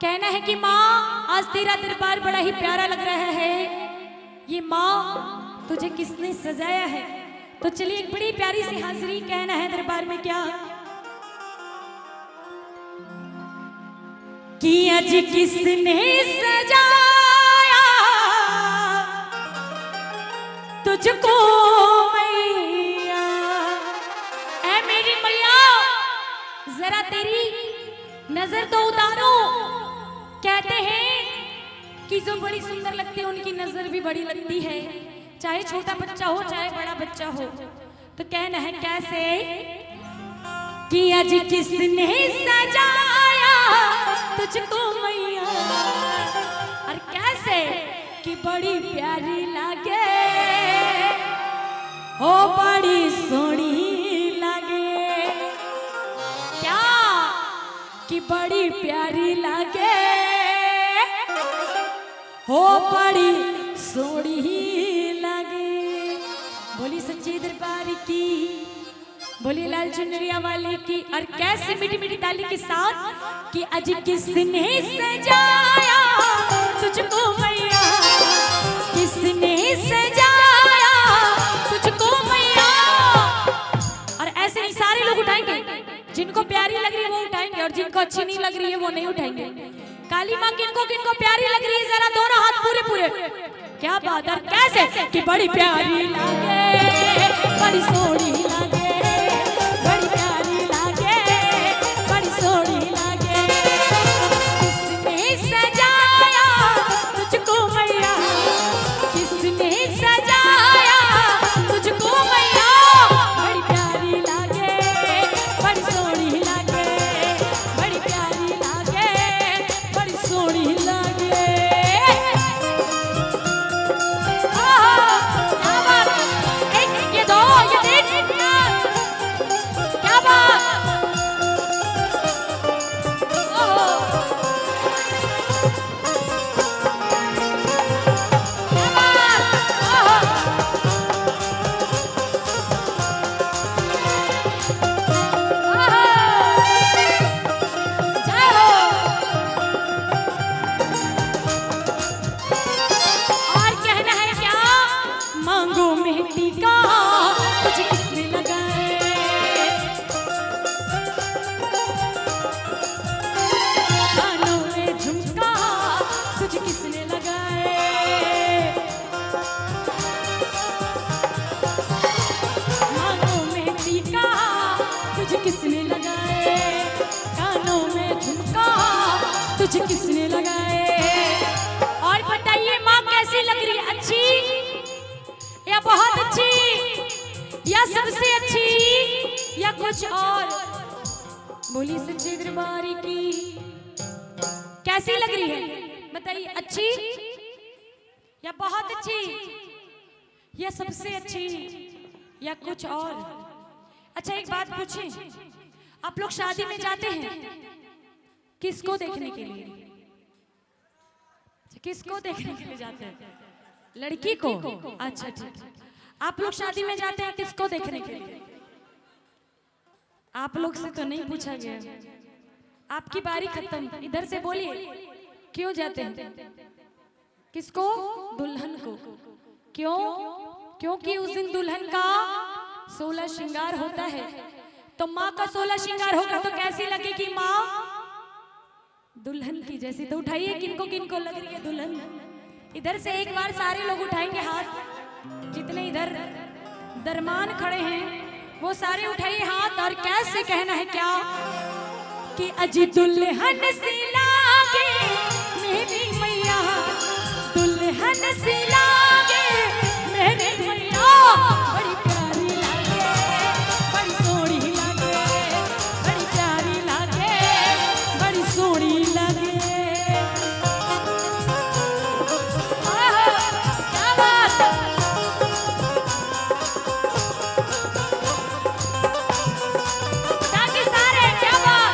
कहना है कि माँ आज तेरा दरबार बड़ा ही प्यारा लग रहा है। ये माँ तुझे किसने सजाया है? तो चलिए एक बड़ी प्यारी सी हाजिरी कहना है दरबार में क्या कि आज किसने सजाया तुझको मैया। ऐ मेरी मैया जरा तेरी नजर तो उतारो। कहते हैं कि जो बड़ी सुंदर लगती है उनकी नजर भी बड़ी लगती है, चाहे छोटा बच्चा हो चाहे बड़ा बच्चा हो। तो कहना है कैसे कि आज किसने सजाया तुझको मैया, और कैसे कि बड़ी प्यारी लागे हो बड़ी सोहनी लागे। क्या कि बड़ी प्यारी लागे हो बड़ी सोहनी लागे। बोली सच्ची दरबार की, बोली लाल चुनरिया वाले की। और कैसे मीठी मीठी ताली के साथ कि आज किसने सजाया तुझको मैया, किसने सजाया तुझको मैया। और ऐसे ही सारे लोग उठाएंगे, जिनको प्यारी लग रही है वो उठाएंगे और जिनको अच्छी नहीं लग रही है वो नहीं उठाएंगे। काली माँ किनको किनको प्यारी लग रही है जरा दोनों हाथ पूरे पूरे। क्या बात है, कैसे कि बड़ी प्यारी लागे बड़ी सोहनी लागे, बड़ी प्यारी लागे बड़ी सोहनी लागे। किसने सजाया तुझको मैया, किसने सजाया तुझको मैया। बड़ी प्यारी लागे बड़ी सोहनी लागे, बड़ी प्यारी लागे बड़ी सोहनी लागे। किसने लगाए कानों में झुमका तुझे किसने लगाए। और बताइए माँ कैसी लग रही है, अच्छी या बहुत अच्छी या सबसे अच्छी या कुछ और? बोली सच्चे दरबार की, कैसी लग रही है बताइए, अच्छी या बहुत अच्छी या सबसे अच्छी या कुछ और? अच्छा एक बात पूछें, आप लोग शादी में जाते हैं किसको देखने के लिए? किसको देखने के लिए जाते हैं? लड़की को? अच्छा ठीक है। आप लोग शादी में जाते हैं किसको देखने के लिए? आप लोग से तो नहीं पूछा गया, आपकी बारी खत्म। इधर से बोलिए क्यों जाते हैं? किसको? दुल्हन को। क्यों? क्योंकि उस दिन दुल्हन का 16 श्रृंगार होता है। तो माँ का 16 श्रृंगार होगा तो कैसी लगेगी माँ? दुल्हन की जैसी। तो उठाइए किनको किनको लग रही है दुल्हन। इधर से एक बार सारे लोग उठाएंगे हाथ, जितने इधर दरमान खड़े हैं वो सारे उठाइए हाथ। और कैसे कहना है क्या कि अजी दुल्हन सी लागे मेरी मैया, दुल्हन सी लागे मेरे मैया। बड़ी प्यारी लागे बड़ी सोहनी लागे, बड़ी प्यारी लागे बड़ी सोहनी लागे। क्या बात है, ताकि सारे क्या बात।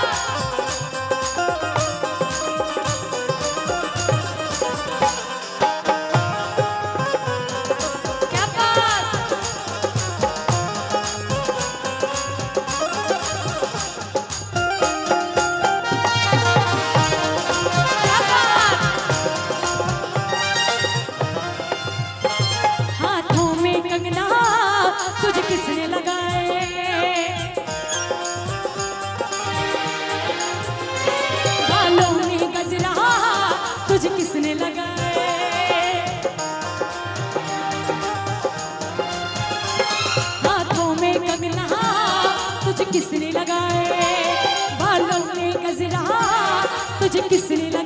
तुझे किसने